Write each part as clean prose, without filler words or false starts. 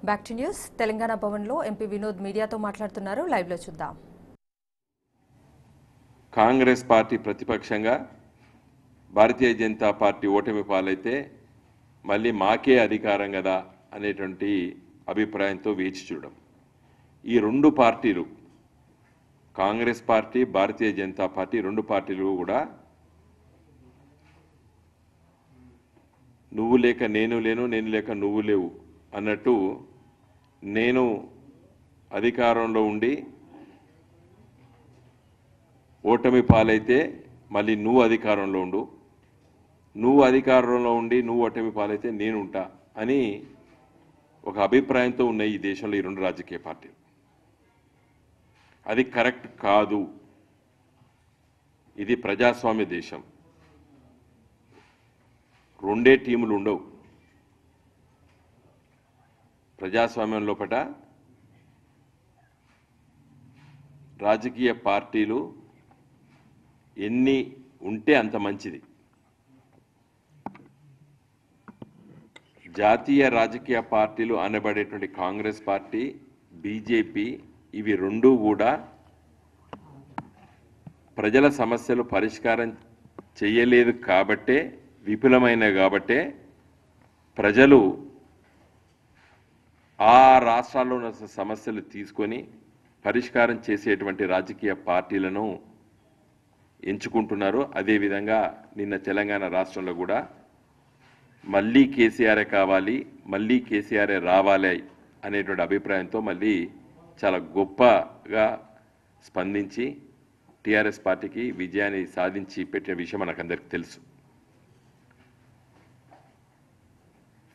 Back to news. Telangana భవన్లో MP Vinod మీడియాతో మాట్లాడుతున్నారు. లైవ్ లో చూద్దాం. కాంగ్రెస్ పార్టీ ప్రతిపక్షంగా భారతీయ జనతా పార్టీ ఓటమి పాలైతే మళ్ళీ మాకే అధికారం కదా అనేటువంటి అభిప్రాయంతో వేచి చూడడం. ఈ రెండు పార్టీలు, కాంగ్రెస్ పార్టీ, భారతీయ జనతా పార్టీ, రెండు పార్టీలు కూడా నువ్వు లేక నేను లేను, నేను లేక నువ్వు లేవు అన్నట్టు, నేను అధికారంలో ఉండి ఓటమి పాలైతే మళ్ళీ నువ్వు అధికారంలో ఉండు, నువ్వు అధికారంలో ఉండి నువ్వు ఓటమి పాలైతే నేను ఉంటా అని ఒక అభిప్రాయంతో ఉన్నాయి ఈ దేశంలో ఈ రెండు రాజకీయ పార్టీలు. అది కరెక్ట్ కాదు. ఇది ప్రజాస్వామ్య దేశం. రెండే టీములు ఉండవు. ప్రజాస్వామ్యం లోపట రాజకీయ పార్టీలు ఎన్ని ఉంటే అంత మంచిది. జాతీయ రాజకీయ పార్టీలు అనబడేటువంటి కాంగ్రెస్ పార్టీ, బీజేపీ, ఇవి రెండూ కూడా ప్రజల సమస్యలు పరిష్కారం చేయలేదు కాబట్టే, విఫలమైనవి కాబట్టే ప్రజలు ఆ రాష్ట్రాల్లో ఉన్న సమస్యలు తీసుకొని పరిష్కారం చేసేటువంటి రాజకీయ పార్టీలను ఎంచుకుంటున్నారు. అదేవిధంగా నిన్న తెలంగాణ రాష్ట్రంలో కూడా మళ్ళీ కేసీఆరే కావాలి, మళ్ళీ కేసీఆరే రావాలి అనేటువంటి అభిప్రాయంతో మళ్ళీ చాలా గొప్పగా స్పందించి టీఆర్ఎస్ పార్టీకి విజయాన్ని సాధించి పెట్టిన విషయం మనకందరికీ తెలుసు.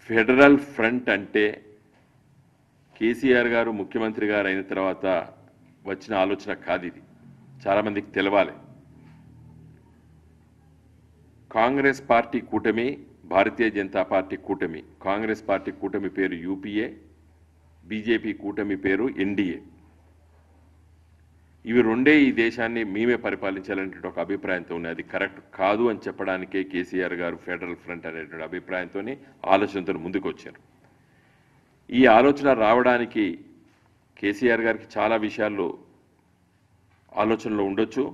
ఫెడరల్ ఫ్రంట్ అంటే కేసీఆర్ గారు ముఖ్యమంత్రి గారు అయిన తర్వాత వచ్చిన ఆలోచన కాదు. ఇది చాలామందికి తెలవాలి. కాంగ్రెస్ పార్టీ కూటమి, భారతీయ జనతా పార్టీ కూటమి. కాంగ్రెస్ పార్టీ కూటమి పేరు యూపీఏ, బీజేపీ కూటమి పేరు ఎన్డీఏ. ఇవి రెండే ఈ దేశాన్ని మేమే పరిపాలించాలనే ఒక అభిప్రాయంతో ఉన్నాయి. అది కరెక్ట్ కాదు అని చెప్పడానికే కేసీఆర్ గారు ఫెడరల్ ఫ్రంట్ అనేటువంటి అభిప్రాయంతో, ఆలోచనతో ముందుకు వచ్చారు. ఈ ఆలోచన రావడానికి కేసీఆర్ గారికి చాలా విషయాల్లో ఆలోచనలో ఉండొచ్చు.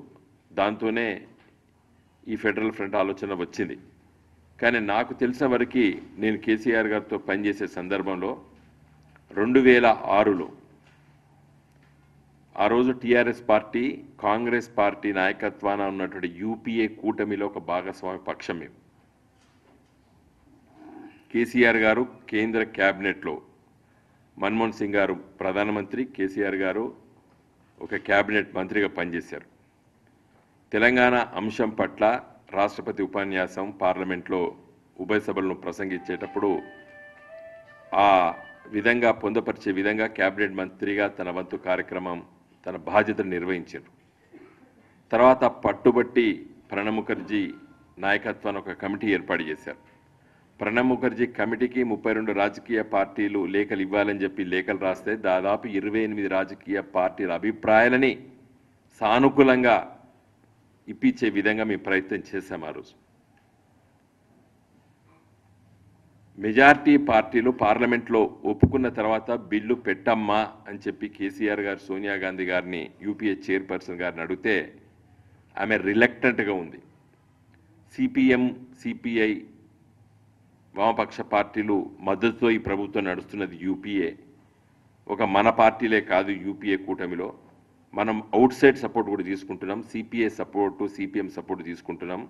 దాంతోనే ఈ ఫెడరల్ ఫ్రంట్ ఆలోచన వచ్చింది. కానీ నాకు తెలిసిన వరకు నేను కేసీఆర్ గారితో పనిచేసే సందర్భంలో 2006లో ఆ రోజు టీఆర్ఎస్ పార్టీ, కాంగ్రెస్ పార్టీ నాయకత్వాన ఉన్నటువంటి యూపీఏ కూటమిలో ఒక భాగస్వామి పక్షం మేము. కేసీఆర్ గారు కేంద్ర క్యాబినెట్లో, మన్మోహన్ సింగ్ గారు ప్రధానమంత్రి, కేసీఆర్ గారు ఒక క్యాబినెట్ మంత్రిగా పనిచేశారు. తెలంగాణ అంశం పట్ల రాష్ట్రపతి ఉపన్యాసం పార్లమెంట్లో ఉభయ సభలను ప్రసంగించేటప్పుడు ఆ విధంగా పొందపరిచే విధంగా క్యాబినెట్ మంత్రిగా తన వంతు కార్యక్రమం, తన బాధ్యతను నిర్వహించారు. తర్వాత పట్టుబట్టి ప్రణబ్ ముఖర్జీ నాయకత్వాన్ని ఒక కమిటీ ఏర్పాటు చేశారు. ప్రణబ్ ముఖర్జీ కమిటీకి 32 రాజకీయ పార్టీలు లేఖలు ఇవ్వాలని చెప్పి లేఖలు రాస్తే దాదాపు 28 రాజకీయ పార్టీల అభిప్రాయాలని సానుకూలంగా ఇప్పించే విధంగా మేము ప్రయత్నం చేశాం. ఆ రోజు మెజార్టీ పార్టీలు పార్లమెంట్లో ఒప్పుకున్న తర్వాత బిల్లు పెట్టమ్మా అని చెప్పి కేసీఆర్ గారు సోనియా గాంధీ గారిని, యూపీఏ చైర్పర్సన్ గారిని అడిగితే ఆమె రిలక్టెంట్గా ఉంది. సిపిఎం, సిపిఐ వామపక్ష పార్టీలు మద్దతుతో ఈ ప్రభుత్వం నడుస్తున్నది యూపీఏ. ఒక మన పార్టీలే కాదు, యూపీఏ కూటమిలో మనం అవుట్ సైడ్ సపోర్ట్ కూడా తీసుకుంటున్నాం. సిపిఐ సపోర్టు, సిపిఎం సపోర్ట్ తీసుకుంటున్నాం.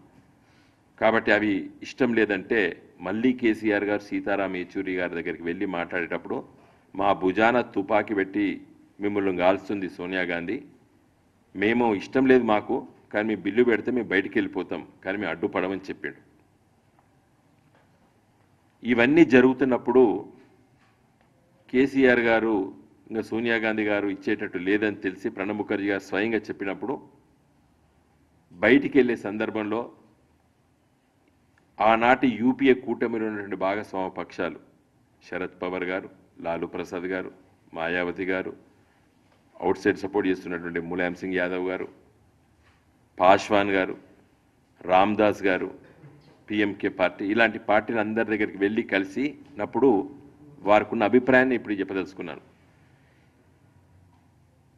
కాబట్టి అవి ఇష్టం లేదంటే మళ్ళీ కేసీఆర్ గారు సీతారాం యేచూరి గారి దగ్గరికి వెళ్ళి మాట్లాడేటప్పుడు మా భుజాన తుపాకీ పెట్టి మిమ్మల్ని కాల్స్తుంది సోనియా గాంధీ, మేము ఇష్టం లేదు మాకు, కానీ మీ బిల్లు పెడితే మేము బయటికి వెళ్ళిపోతాం, కానీ మేము అడ్డుపడమని చెప్పిండు. ఇవన్నీ జరుగుతున్నప్పుడు కేసీఆర్ గారు ఇంకా సోనియా గాంధీ గారు ఇచ్చేటట్టు లేదని తెలిసి ప్రణబ్ ముఖర్జీ గారు స్వయంగా చెప్పినప్పుడు బయటికి వెళ్ళే సందర్భంలో ఆనాటి యూపీఏ కూటమిలో ఉన్నటువంటి భాగస్వామ్య పక్షాలు శరద్ పవార్ గారు, లాలూ ప్రసాద్ గారు, మాయావతి గారు, అవుట్ సైడ్ సపోర్ట్ చేస్తున్నటువంటి ములాయం సింగ్ యాదవ్ గారు, పాశ్వాన్ గారు, రామ్దాస్ గారు, పిఎంకే పార్టీ, ఇలాంటి పార్టీలు అందరి దగ్గరికి వెళ్ళి కలిసినప్పుడు వారికి ఉన్న అభిప్రాయాన్ని ఇప్పుడు చెప్పదలుచుకున్నాను.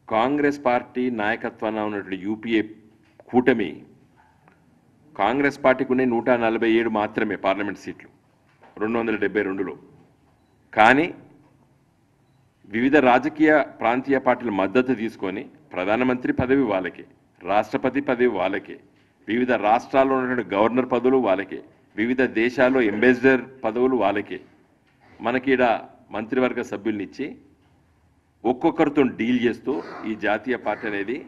కాంగ్రెస్ పార్టీ నాయకత్వాన ఉన్నటువంటి యూపీఏ కూటమి కాంగ్రెస్ పార్టీకి ఉన్న 147 మాత్రమే పార్లమెంట్ సీట్లు 272లో. కానీ వివిధ రాజకీయ ప్రాంతీయ పార్టీల మద్దతు తీసుకొని ప్రధానమంత్రి పదవి వాళ్ళకే, రాష్ట్రపతి పదవి వాళ్ళకే, వివిధ రాష్ట్రాల్లో ఉన్నటువంటి గవర్నర్ పదవులు వాళ్ళకే, వివిధ దేశాల్లో అంబాసిడర్ పదవులు వాళ్ళకే, మనకిడ మంత్రివర్గ సభ్యుల్నిచ్చి ఒక్కొక్కరితో డీల్ చేస్తూ ఈ జాతీయ పార్టీ అనేది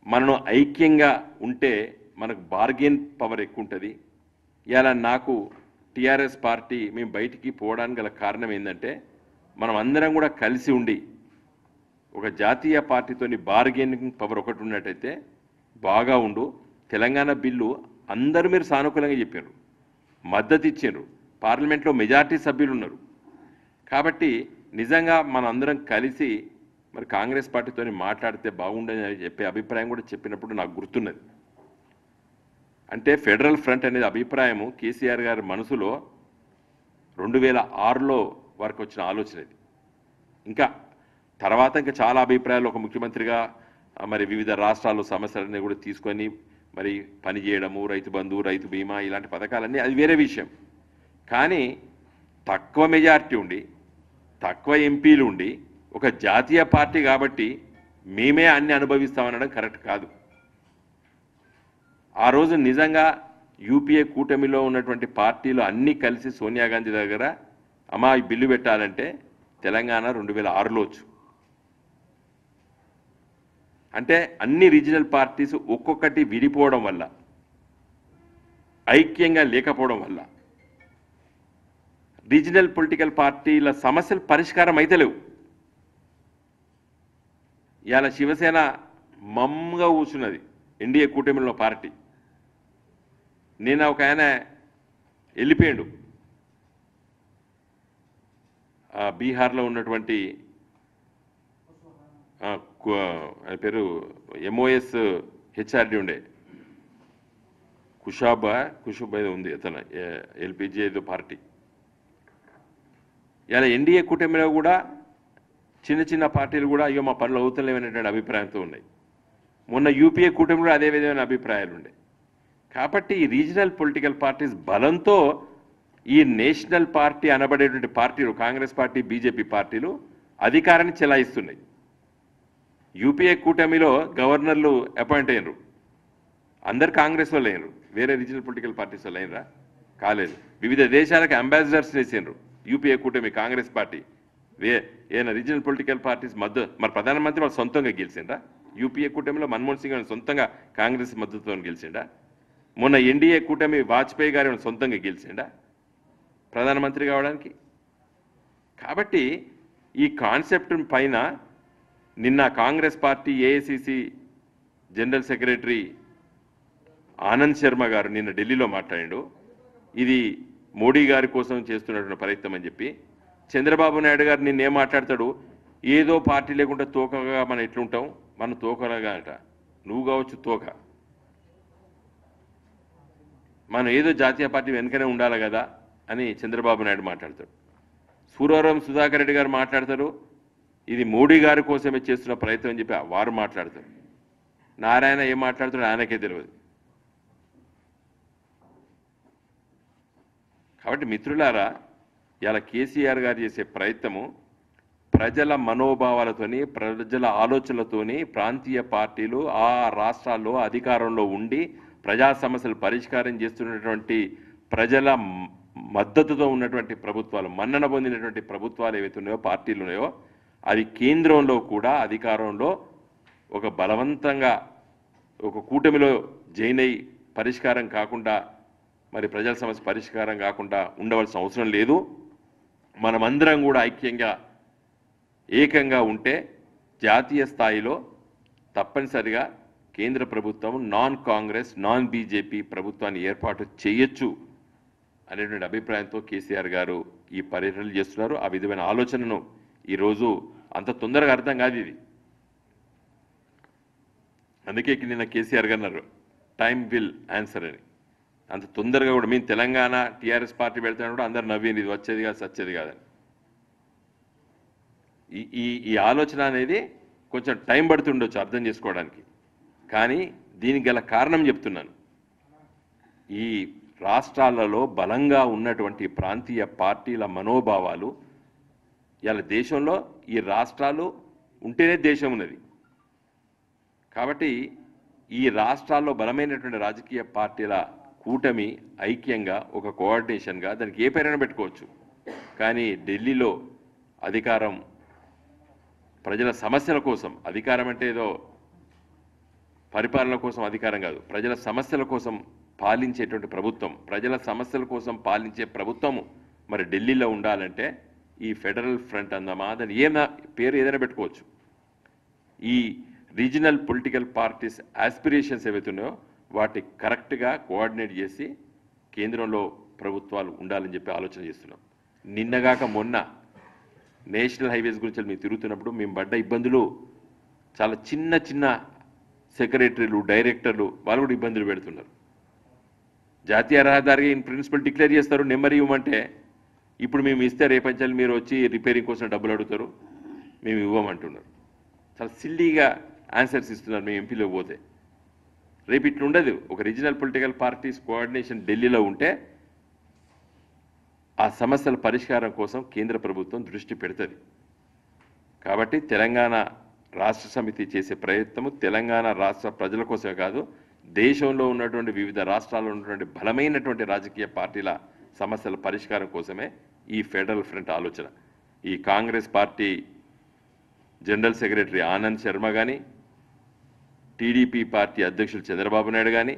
మనం ఐక్యంగా ఉంటే మనకు బార్గెన్ పవర్ ఎక్కువ ఉంటుంది. ఇలా నాకు టీఆర్ఎస్ పార్టీ మేము బయటికి పోవడానికి గల కారణం ఏంటంటే మనం అందరం కూడా కలిసి ఉండి ఒక జాతీయ పార్టీతోని బార్గెనింగ్ పవర్ ఒకటి ఉన్నట్టయితే బాగా ఉండు. తెలంగాణ బిల్లు అందరూ మీరు సానుకూలంగా చెప్పారు, మద్దతు ఇచ్చారు, పార్లమెంట్లో మెజార్టీ సభ్యులు ఉన్నారు. కాబట్టి నిజంగా మన అందరం కలిసి మరి కాంగ్రెస్ పార్టీతో మాట్లాడితే బాగుండని చెప్పే అభిప్రాయం కూడా చెప్పినప్పుడు నాకు గుర్తున్నది. అంటే ఫెడరల్ ఫ్రంట్ అనేది అభిప్రాయము కేసీఆర్ గారి మనసులో 2006లో వారికి వచ్చిన ఆలోచన ఇది. ఇంకా తర్వాత ఇంకా చాలా అభిప్రాయాలు ఒక ముఖ్యమంత్రిగా మరి వివిధ రాష్ట్రాల్లో సమస్యలన్నీ కూడా తీసుకొని మరి పని చేయడము, రైతు బంధు, రైతు బీమా ఇలాంటి పథకాలన్నీ అది వేరే విషయం. కానీ తక్కువ మెజార్టీ ఉండి తక్కువ ఎంపీలు ఉండి ఒక జాతీయ పార్టీ కాబట్టి మేమే అన్ని అనుభవిస్తామనడం కరెక్ట్ కాదు. ఆ రోజు నిజంగా యూపీఏ కూటమిలో ఉన్నటువంటి పార్టీలు అన్నీ కలిసి సోనియా గాంధీ దగ్గర అమ్మా ఈ బిల్లు పెట్టాలంటే తెలంగాణ 2006లో వచ్చు. అంటే అన్ని రీజనల్ పార్టీస్ ఒక్కొక్కటి విడిపోవడం వల్ల, ఐక్యంగా లేకపోవడం వల్ల రీజనల్ పొలిటికల్ పార్టీల సమస్యలు పరిష్కారం అయితే లేవు. ఇవాళ శివసేన మమ్ముగా కూర్చున్నది ఎన్డీఏ కూటమిలో పార్టీ. నేను ఒక ఆయన వెళ్ళిపోయాడు, బీహార్లో ఉన్నటువంటి ఆయన పేరు ఎంఓఎస్ హెచ్ఆర్డి ఉండే కుషాబ్ ఏదో ఉంది అతను, ఎల్పిజి ఏదో పార్టీ. ఇలా ఎన్డీఏ కూటమిలో కూడా చిన్న చిన్న పార్టీలు కూడా అయ్యో మా పనులు అవుతలేమనేటువంటి అభిప్రాయంతో ఉన్నాయి. మొన్న యూపీఏ కూటమి కూడా అదే విధమైన అభిప్రాయాలు ఉండే. కాబట్టి ఈ రీజనల్ పొలిటికల్ పార్టీస్ బలంతో ఈ నేషనల్ పార్టీ అనబడేటువంటి పార్టీలు కాంగ్రెస్ పార్టీ, బీజేపీ పార్టీలు అధికారాన్ని చెలాయిస్తున్నాయి. యూపీఏ కూటమిలో గవర్నర్లు అపాయింట్ అయ్యారు, అందరు కాంగ్రెస్ వాళ్ళు అయ్యారు, వేరే రీజనల్ పొలిటికల్ పార్టీస్ వాళ్ళు అయినరా? కాలేదు. వివిధ దేశాలకు అంబాసిడర్స్ చేసిండ్రు యూపీఏ కూటమి కాంగ్రెస్ పార్టీ. ఏదైనా రీజనల్ పొలిటికల్ పార్టీస్ మద్దతు, మరి ప్రధానమంత్రి వాళ్ళు సొంతంగా గెలిచిండ్రా? యూపీఏ కూటమిలో మన్మోహన్ సింగ్ సొంతంగా కాంగ్రెస్ మద్దతుతో గెలిచిండా? మొన్న ఎన్డీఏ కూటమి వాజ్పేయి గారు సొంతంగా గెలిచిండా ప్రధానమంత్రి కావడానికి? కాబట్టి ఈ కాన్సెప్ట్ పైన నిన్న Congress party AICC general secretary Anand Sharma గారు నిన్న ఢిల్లీలో మాట్లాడాడు. ఇది మోడీ గారి కోసం చేస్తున్నటువంటి ప్రయత్నం అని చెప్పి. చంద్రబాబు నాయుడు గారు నిన్నేం మాట్లాడతాడు, ఏదో పార్టీ లేకుండా తోకగా మనం ఎట్లుంటాం, మనం తోకలాగా అంట. నువ్వు కావచ్చు తోక, మనం ఏదో జాతీయ పార్టీ వెనుకనే ఉండాలి కదా అని చంద్రబాబు నాయుడు మాట్లాడతాడు. సూరవరం సుధాకర్ రెడ్డి గారు మాట్లాడతారు, ఇది మోడీ గారి కోసమే చేస్తున్న ప్రయత్నం అని చెప్పి వారు మాట్లాడతారు. నారాయణ ఏం మాట్లాడుతాడో ఆయనకే తెలియదు. కాబట్టి మిత్రులారా, ఇలా కేసీఆర్ గారు చేసే ప్రయత్నము ప్రజల మనోభావాలతోని, ప్రజల ఆలోచనలతోని ప్రాంతీయ పార్టీలు ఆ రాష్ట్రాల్లో అధికారంలో ఉండి ప్రజా సమస్యలు పరిష్కారం చేస్తున్నటువంటి ప్రజల మద్దతుతో ఉన్నటువంటి ప్రభుత్వాలు, మన్నన పొందినటువంటి ప్రభుత్వాలు ఏవైతే ఉన్నాయో, పార్టీలు ఉన్నాయో, అవి కేంద్రంలో కూడా అధికారంలో ఒక బలవంతంగా ఒక కూటమిలో జైన్ అయి పరిష్కారం కాకుండా, మరి ప్రజల సమస్య పరిష్కారం కాకుండా ఉండవలసిన అవసరం లేదు. మనమందరం కూడా ఐక్యంగా ఏకంగా ఉంటే జాతీయ స్థాయిలో తప్పనిసరిగా కేంద్ర ప్రభుత్వం నాన్ కాంగ్రెస్, నాన్ బీజేపీ ప్రభుత్వాన్ని ఏర్పాటు చేయొచ్చు అనేటువంటి అభిప్రాయంతో కేసీఆర్ గారు ఈ పర్యటనలు చేస్తున్నారు. ఆ విధమైన ఆలోచనను ఈరోజు అంత తొందరగా అర్థం కాదు ఇది. అందుకే నిన్న కేసీఆర్ గారు అన్నారు టైం విల్ ఆన్సర్ అని. అంత తొందరగా కూడా మేము తెలంగాణ టీఆర్ఎస్ పార్టీ పెడతాను కూడా అందరు నవ్వింది, ఇది వచ్చేది కాదు, సచ్చేది కాదని. ఈ ఈ ఈ ఆలోచన అనేది కొంచెం టైం పడుతుండొచ్చు అర్థం చేసుకోవడానికి. కానీ దీనికి గల కారణం చెప్తున్నాను. ఈ రాష్ట్రాలలో బలంగా ఉన్నటువంటి ప్రాంతీయ పార్టీల మనోభావాలు ఇలా దేశంలో ఈ రాష్ట్రాలు ఉంటేనే దేశం ఉన్నది. కాబట్టి ఈ రాష్ట్రాల్లో బలమైనటువంటి రాజకీయ పార్టీల కూటమి ఐక్యంగా ఒక కోఆర్డినేషన్గా దానికి ఏ పేరైనా పెట్టుకోవచ్చు. కానీ ఢిల్లీలో అధికారం ప్రజల సమస్యల కోసం, అధికారం అంటే ఏదో పరిపాలన కోసం అధికారం కాదు, ప్రజల సమస్యల కోసం పాలించేటువంటి ప్రభుత్వం, ప్రజల సమస్యల కోసం పాలించే ప్రభుత్వము మరి ఢిల్లీలో ఉండాలంటే ఈ ఫెడరల్ ఫ్రంట్ అందామా, దాని పేరు ఏదైనా పెట్టుకోవచ్చు. ఈ రీజనల్ పొలిటికల్ పార్టీస్ ఆస్పిరేషన్స్ ఏవైతున్నాయో వాటి కరెక్ట్గా కోఆర్డినేట్ చేసి కేంద్రంలో ప్రభుత్వాలు ఉండాలని చెప్పి ఆలోచన చేస్తున్నాం. నిన్నగాక మొన్న నేషనల్ హైవేస్ గురించి మేము తిరుగుతున్నప్పుడు మేము పడ్డ ఇబ్బందులు చాలా చిన్న చిన్న సెక్రటరీలు, డైరెక్టర్లు వాళ్ళు కూడా ఇబ్బందులు పెడుతున్నారు. జాతీయ రహదారికి ఇన్ ప్రిన్సిపల్ డిక్లేర్ చేస్తారు, నెంబర్ ఇవ్వమంటే ఇప్పుడు మేము ఇస్తే రేపంచాలి మీరు వచ్చి రిపేరింగ్ కోసం డబ్బులు అడుగుతారు, మేము ఇవ్వమంటున్నారు. చాలా సిల్లీగా ఆన్సర్స్ ఇస్తున్నారు మేము ఎంపీలో పోతే. రేపు ఇట్లా ఉండదు. ఒక రీజనల్ పొలిటికల్ పార్టీస్ కోఆర్డినేషన్ ఢిల్లీలో ఉంటే ఆ సమస్యల పరిష్కారం కోసం కేంద్ర ప్రభుత్వం దృష్టి పెడుతుంది. కాబట్టి తెలంగాణ రాష్ట్ర సమితి చేసే ప్రయత్నము తెలంగాణ రాష్ట్ర ప్రజల కోసమే కాదు, దేశంలో ఉన్నటువంటి వివిధ రాష్ట్రాల్లో ఉన్నటువంటి బలమైనటువంటి రాజకీయ పార్టీల సమస్యల పరిష్కారం కోసమే ఈ ఫెడరల్ ఫ్రంట్ ఆలోచన. ఈ Congress party general secretary Anand Sharma కానీ, టీడీపీ పార్టీ అధ్యక్షులు చంద్రబాబు నాయుడు కానీ,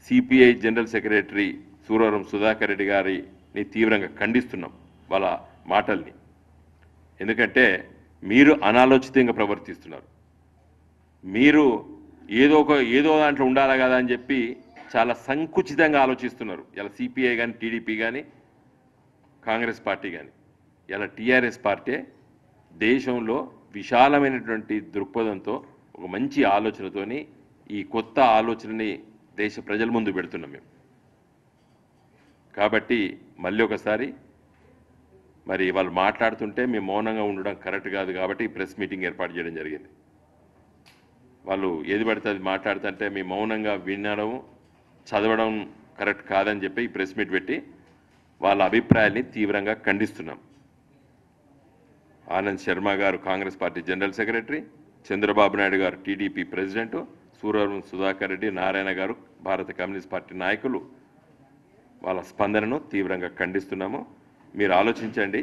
CPI general secretary Suravaram Sudhakar Reddy గారిని తీవ్రంగా ఖండిస్తున్నాం వాళ్ళ మాటల్ని. ఎందుకంటే మీరు అనాలోచితంగా ప్రవర్తిస్తున్నారు. మీరు ఏదో దాంట్లో ఉండాలా కదా అని చెప్పి చాలా సంకుచితంగా ఆలోచిస్తున్నారు. ఇలా సిపిఐ కానీ, టీడీపీ కానీ, కాంగ్రెస్ పార్టీ కానీ. ఇలా టీఆర్ఎస్ పార్టీ దేశంలో విశాలమైనటువంటి దృక్పథంతో ఒక మంచి ఆలోచనతోని ఈ కొత్త ఆలోచనని దేశ ప్రజల ముందు పెడుతున్నాం మేము. కాబట్టి మళ్ళీ ఒకసారి మరి వాళ్ళు మాట్లాడుతుంటే మేము మౌనంగా ఉండడం కరెక్ట్ కాదు. కాబట్టి ఈ ప్రెస్ మీటింగ్ ఏర్పాటు చేయడం జరిగింది. వాళ్ళు ఏది పడితే అది మాట్లాడుతుంటే మేము మౌనంగా వినడం, చదవడం కరెక్ట్ కాదని చెప్పి ఈ ప్రెస్ మీట్ పెట్టి వాళ్ళ అభిప్రాయాల్ని తీవ్రంగా ఖండిస్తున్నాం. ఆనంద్ శర్మ గారు Congress party general secretary, Chandrababu Naidu గారు టీడీపీ ప్రెసిడెంట్, సూరవరం సుధాకర్ రెడ్డి, నారాయణ గారు భారత కమ్యూనిస్ట్ పార్టీ నాయకులు వాళ్ళ స్పందనను తీవ్రంగా ఖండిస్తున్నాము. మీరు ఆలోచించండి.